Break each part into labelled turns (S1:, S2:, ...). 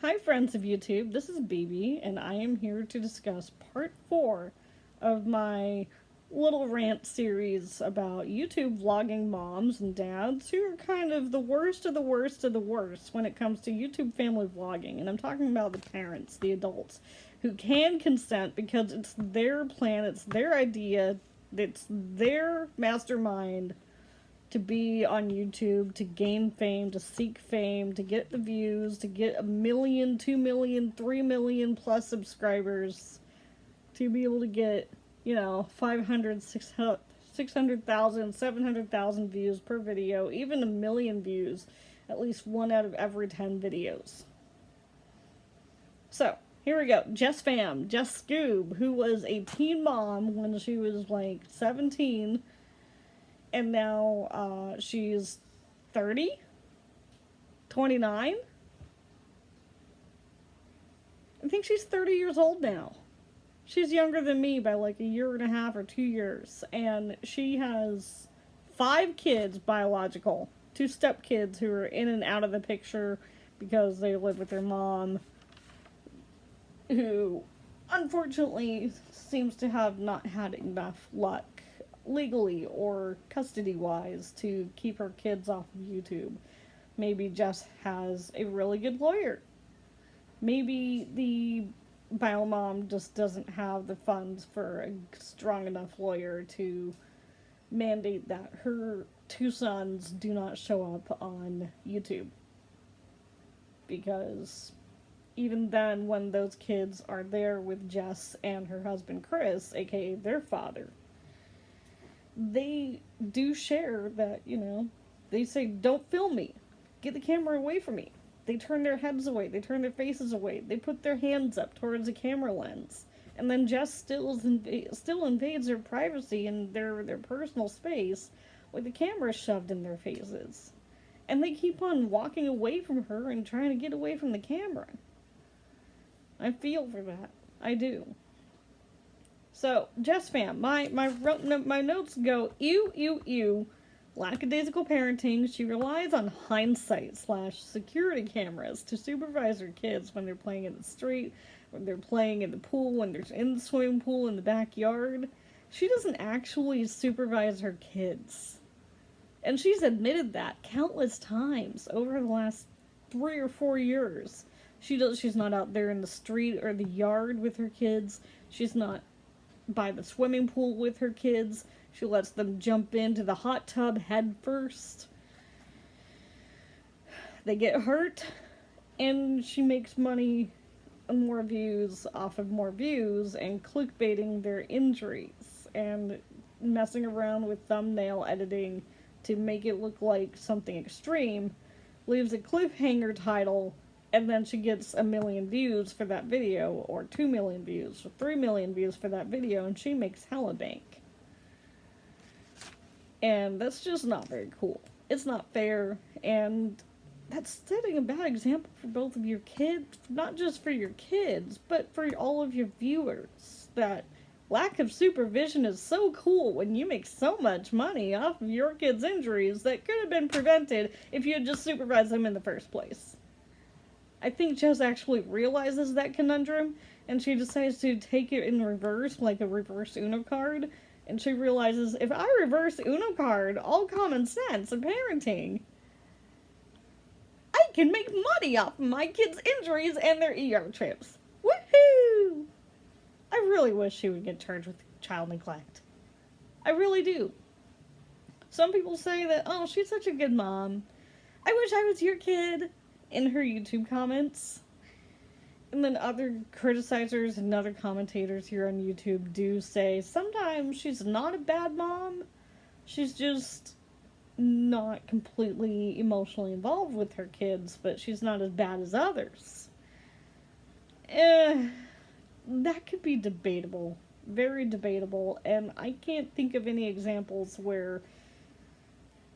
S1: Hi, friends of YouTube. This is BB, and I am here to discuss part 4 of my little rant series about YouTube vlogging moms and dads who are kind of the worst of the worst of the worst when it comes to YouTube family vlogging. And I'm talking about the parents, the adults, who can consent because it's their plan, it's their idea, it's their mastermind to be on YouTube, to gain fame, to seek fame, to get the views, to get 1 million, 2 million, 3 million plus subscribers, to be able to get, 500, 600,000, 700,000 views per video, even 1 million views, at least 1 out of every 10 videos. So, here we go. Jess Scoob, who was a teen mom when she was like 17, and now she's 30, 29. I think she's 30 years old now. She's younger than me by like 1.5 or 2 years. And she has 5 kids, biological. 2 stepkids who are in and out of the picture because they live with their mom, who unfortunately seems to have not had enough luck legally or custody-wise to keep her kids off of YouTube. Maybe Jess has a really good lawyer. Maybe the bio mom just doesn't have the funds for a strong enough lawyer to mandate that her 2 sons do not show up on YouTube. Because even then, when those kids are there with Jess and her husband Chris, aka their father, they do share that, they say, don't film me. Get the camera away from me. They turn their heads away. They turn their faces away. They put their hands up towards the camera lens. And then Jess still invades their privacy and their personal space with the camera shoved in their faces. And they keep on walking away from her and trying to get away from the camera. I feel for that. I do. So, Jess fam, my notes go, ew, lackadaisical parenting. She relies on hindsight / security cameras to supervise her kids when they're playing in the street, when they're playing in the pool, when they're in the swimming pool in the backyard. She doesn't actually supervise her kids. And she's admitted that countless times over the last 3 or 4 years. She's not out there in the street or the yard with her kids. She's not by the swimming pool with her kids. She lets them jump into the hot tub head first. They get hurt, and she makes money and more views off of more views and clickbaiting their injuries and messing around with thumbnail editing to make it look like something extreme, leaves a cliffhanger title, and then she gets 1 million views for that video, or 2 million views, or 3 million views for that video, and she makes hella bank. And that's just not very cool. It's not fair, and that's setting a bad example for both of your kids, not just for your kids, but for all of your viewers. That lack of supervision is so cool when you make so much money off of your kids' injuries that could have been prevented if you had just supervised them in the first place. I think Jess actually realizes that conundrum, and she decides to take it in reverse, like a reverse Uno card, and she realizes, if I reverse Uno card all common sense and parenting, I can make money off of my kids' injuries and their ER trips. Woohoo! I really wish she would get charged with child neglect. I really do. Some people say that, oh, she's such a good mom. I wish I was your kid, in her YouTube comments. And then other criticizers and other commentators here on YouTube do say sometimes she's not a bad mom. She's just not completely emotionally involved with her kids, but she's not as bad as others. That could be debatable. Very debatable. And I can't think of any examples where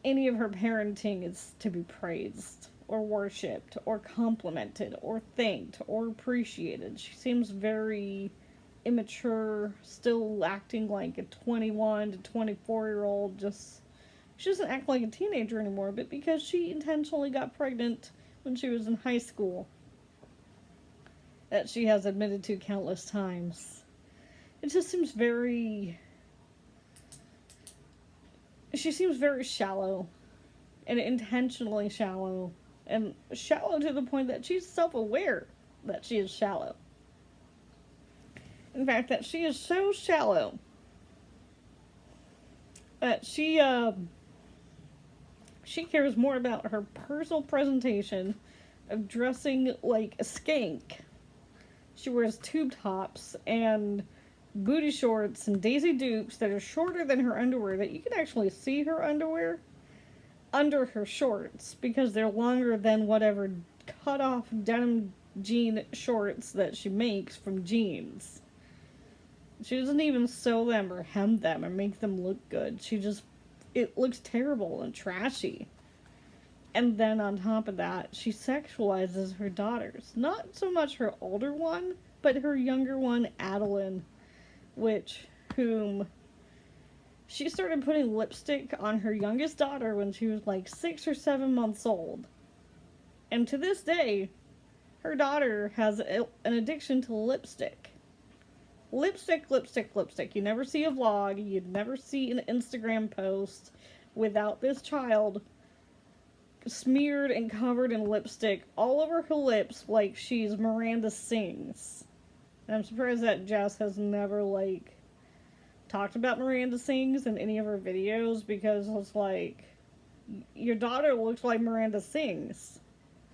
S1: any of her parenting is to be praised, or worshipped, or complimented, or thanked, or appreciated. She seems very immature, still acting like a 21 to 24-year-old. She doesn't act like a teenager anymore, but because she intentionally got pregnant when she was in high school. that she has admitted to countless times. It just seems very. She seems very shallow, and intentionally shallow, and shallow to the point that she's self aware that she is shallow. In fact, that she is so shallow that she cares more about her personal presentation of dressing like a skank. She wears tube tops and booty shorts and Daisy Dukes that are shorter than her underwear, that you can actually see her underwear under her shorts because they're longer than whatever cut off denim jean shorts that she makes from jeans. She doesn't even sew them or hem them or make them look good. It looks terrible and trashy. And then on top of that, she sexualizes her daughters. Not so much her older one, but her younger one, Adeline, whom she started putting lipstick on her youngest daughter when she was like 6 or 7 months old. And to this day, her daughter has an addiction to lipstick. Lipstick, lipstick, lipstick. You never see a vlog, you'd never see an Instagram post without this child smeared and covered in lipstick all over her lips like she's Miranda Sings. And I'm surprised that Jess has never, talked about Miranda Sings in any of her videos, because it's like, your daughter looks like Miranda Sings.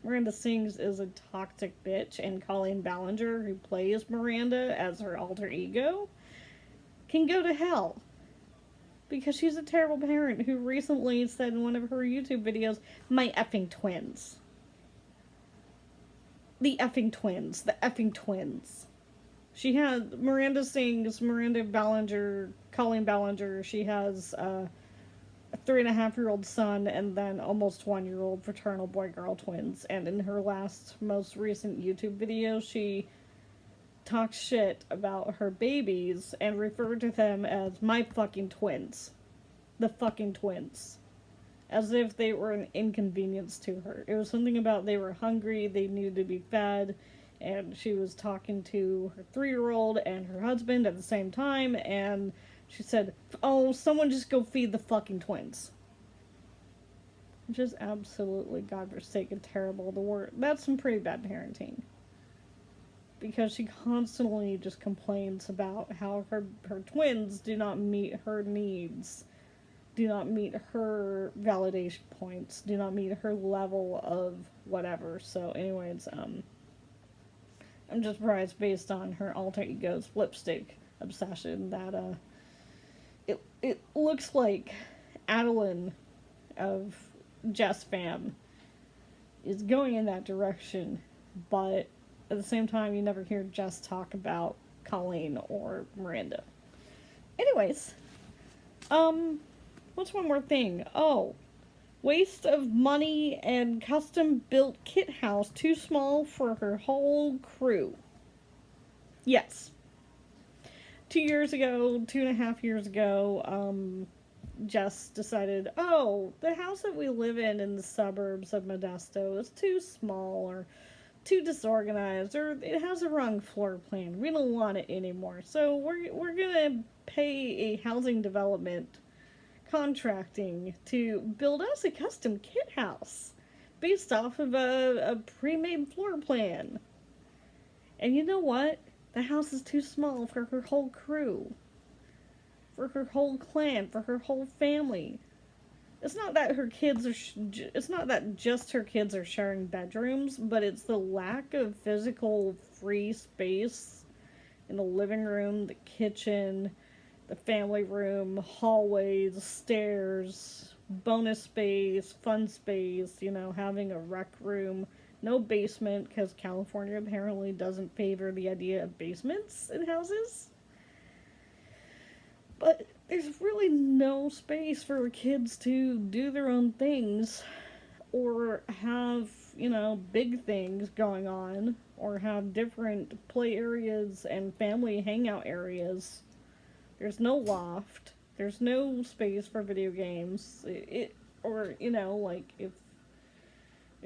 S1: Miranda Sings is a toxic bitch, and Colleen Ballinger, who plays Miranda as her alter ego, can go to hell. Because she's a terrible parent who recently said in one of her YouTube videos, my effing twins. The effing twins. The effing twins. She had Miranda Sings, Miranda Ballinger, Colleen Ballinger. She has a 3.5-year-old son and then almost 1-year-old fraternal boy-girl twins. And in her most recent YouTube video, she talked shit about her babies and referred to them as my fucking twins. The fucking twins. As if they were an inconvenience to her. It was something about they were hungry, they needed to be fed, and she was talking to her 3-year-old and her husband at the same time, and she said, oh, someone just go feed the fucking twins. Which is absolutely godforsaken terrible. That's some pretty bad parenting. Because she constantly just complains about how her twins do not meet her needs, do not meet her validation points, do not meet her level of whatever. So anyways, I'm just surprised, based on her alter ego's lipstick obsession, that it looks like Adeline of Jess Fam is going in that direction, but at the same time, you never hear Jess talk about Colleen or Miranda. Anyways, what's one more thing? Oh, waste of money and custom-built kit house too small for her whole crew. Yes. 2.5 years ago, Jess decided, oh, the house that we live in the suburbs of Modesto is too small, or too disorganized, or it has a wrong floor plan. We don't want it anymore. So we're gonna pay a housing development contracting to build us a custom kit house based off of a pre-made floor plan. And you know what? The house is too small for her whole crew, for her whole clan, for her whole family. It's not that it's not that just her kids are sharing bedrooms, but it's the lack of physical free space in the living room, the kitchen, the family room, hallways, stairs, bonus space, fun space, having a rec room, no basement, because California apparently doesn't favor the idea of basements in houses. But there's really no space for kids to do their own things, or have, big things going on, or have different play areas and family hangout areas. There's no loft. There's no space for video games. If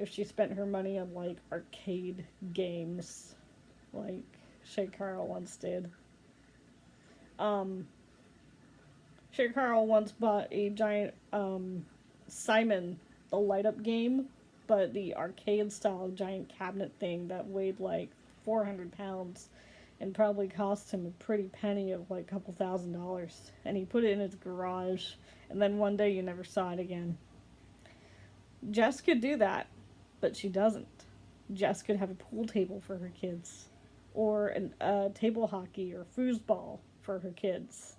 S1: she spent her money on, arcade games, like Shay Carl once did. Um, Shay Carl once bought a giant Simon, the light up game, but the arcade style giant cabinet thing that weighed like 400 pounds and probably cost him a pretty penny of like a couple $1,000s. And he put it in his garage, and then one day you never saw it again. Jess could do that, but she doesn't. Jess could have a pool table for her kids, or table hockey or foosball for her kids,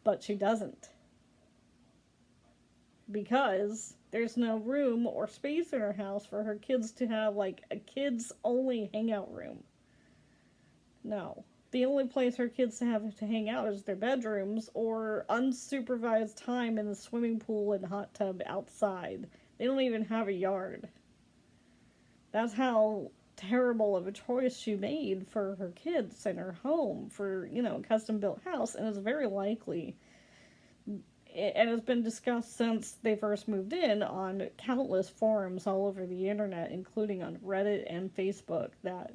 S1: but she doesn't. Because there's no room or space in her house for her kids to have like a kids only hangout room. No. The only place her kids have to hang out is their bedrooms or unsupervised time in the swimming pool and hot tub outside. They don't even have a yard. That's how terrible of a choice she made for her kids and her home for, a custom built house, and it's very likely, and it's been discussed since they first moved in on countless forums all over the internet, including on Reddit and Facebook, that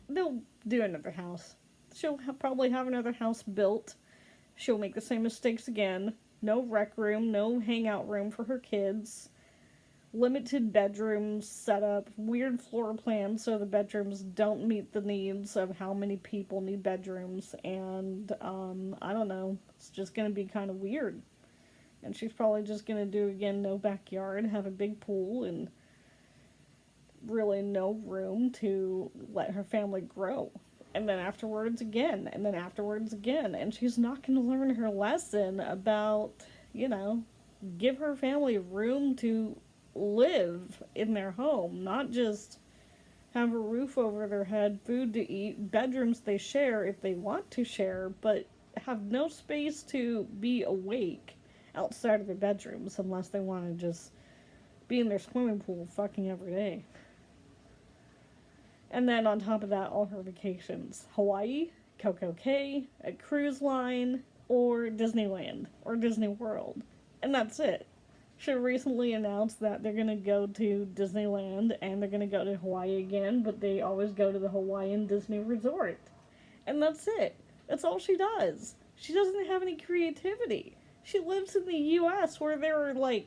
S1: they'll do another house. She'll probably have another house built. She'll make the same mistakes again. No rec room, no hangout room for her kids. Limited bedrooms set up, weird floor plans so the bedrooms don't meet the needs of how many people need bedrooms, and I don't know, it's just going to be kind of weird. And she's probably just going to do, again, no backyard, have a big pool, and really no room to let her family grow. And then afterwards again, and then afterwards again. And she's not going to learn her lesson about, give her family room to live in their home, not just have a roof over their head, food to eat, bedrooms they share if they want to share, but have no space to be awake outside of their bedrooms unless they want to just be in their swimming pool fucking every day. And then on top of that, all her vacations. Hawaii, Coco Cay, a cruise line, or Disneyland, or Disney World. And that's it. She recently announced that they're going to go to Disneyland and they're going to go to Hawaii again, but they always go to the Hawaiian Disney Resort. And that's it. That's all she does. She doesn't have any creativity. She lives in the U.S. where there are,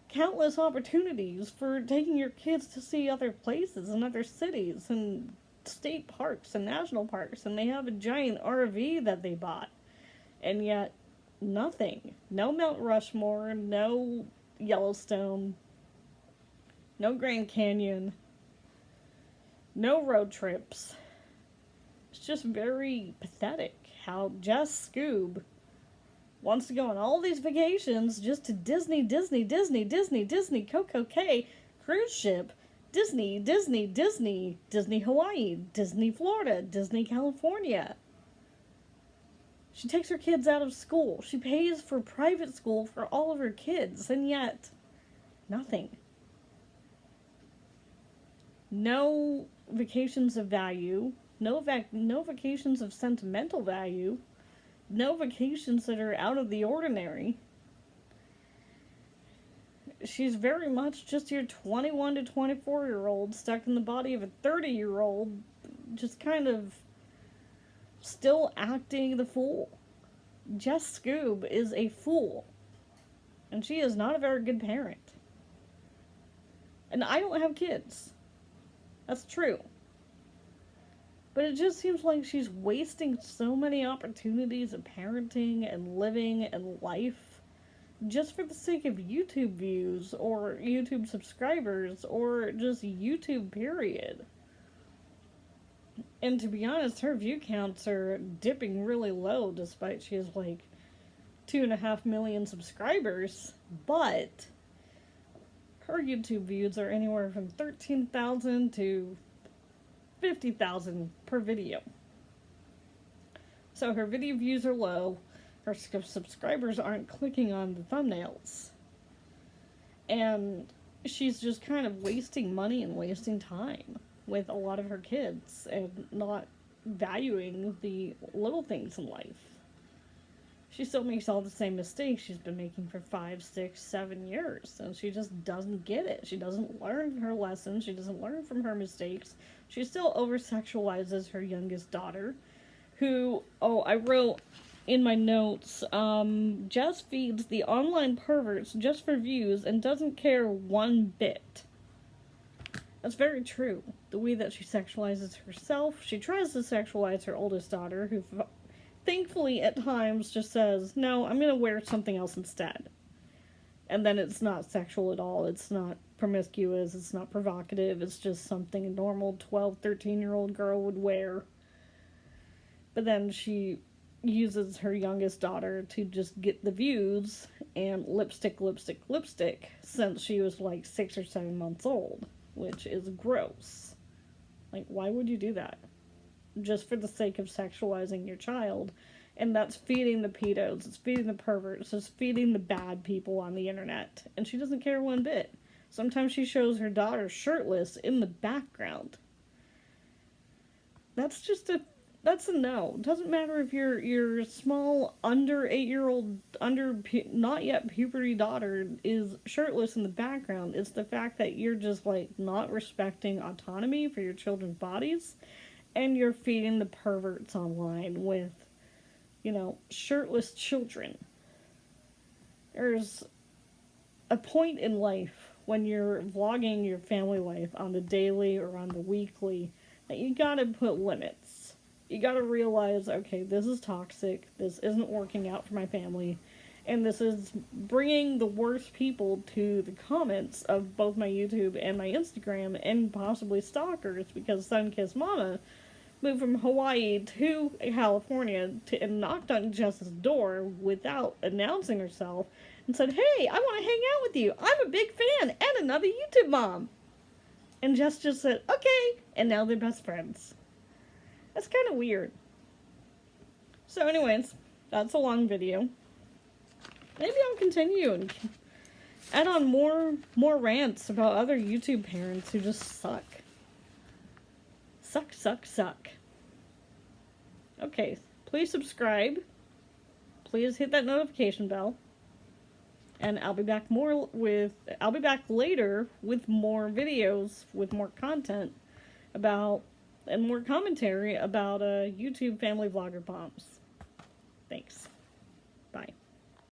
S1: countless opportunities for taking your kids to see other places and other cities and state parks and national parks, and they have a giant RV that they bought. And yet, nothing. No Mount Rushmore, no Yellowstone, no Grand Canyon, no road trips. It's just very pathetic how Jess Scoob wants to go on all these vacations just to Disney, Coco Cay, cruise ship, Disney, Disney Hawaii, Disney Florida, Disney California. She takes her kids out of school. She pays for private school for all of her kids, and yet, nothing. No vacations of value, no vacations of sentimental value, no vacations that are out of the ordinary. She's very much just your 21 to 24-year-old stuck in the body of a 30-year-old, just kind of still acting the fool. Jess Scoob is a fool. And she is not a very good parent. And I don't have kids. That's true. But it just seems like she's wasting so many opportunities of parenting and living and life just for the sake of YouTube views or YouTube subscribers or just YouTube period. And to be honest, her view counts are dipping really low despite she has 2.5 million subscribers, but her YouTube views are anywhere from 13,000 to 50,000 per video. So her video views are low, her subscribers aren't clicking on the thumbnails, and she's just kind of wasting money and wasting time with a lot of her kids and not valuing the little things in life. she still makes all the same mistakes she's been making for 5, 6, 7 years. And she just doesn't get it. She doesn't learn her lessons. She doesn't learn from her mistakes. She still over sexualizes her youngest daughter, who, I wrote in my notes, just feeds the online perverts just for views and doesn't care one bit. That's very true. The way that she sexualizes herself, she tries to sexualize her oldest daughter, who thankfully at times just says, no, I'm going to wear something else instead. And then it's not sexual at all. It's not promiscuous. It's not provocative. It's just something a normal 12, 13-year-old girl would wear. But then she uses her youngest daughter to just get the views and lipstick since she was like 6 or 7 months old, which is gross. Like, why would you do that? Just for the sake of sexualizing your child. And that's feeding the pedos, it's feeding the perverts, it's feeding the bad people on the internet. And she doesn't care one bit. Sometimes she shows her daughter shirtless in the background. That's a no. It doesn't matter if your small under 8-year-old, not yet puberty daughter is shirtless in the background. It's the fact that you're just like not respecting autonomy for your children's bodies, and you're feeding the perverts online with, shirtless children. There's a point in life when you're vlogging your family life on the daily or on the weekly that you gotta put limits. You gotta realize, okay, this is toxic, this isn't working out for my family, and this is bringing the worst people to the comments of both my YouTube and my Instagram, and possibly stalkers, because Sunkiss Mama moved from Hawaii to California and knocked on Jess's door without announcing herself and said, hey, I want to hang out with you. I'm a big fan and another YouTube mom. And Jess just said, okay, and now they're best friends. That's kind of weird. So anyways, that's a long video. Maybe I'll continue and add on more rants about other YouTube parents who just suck. Suck. Okay, please subscribe. Please hit that notification bell. And I'll be back later with more videos, with more content and more commentary about YouTube family vlogger moms. Thanks.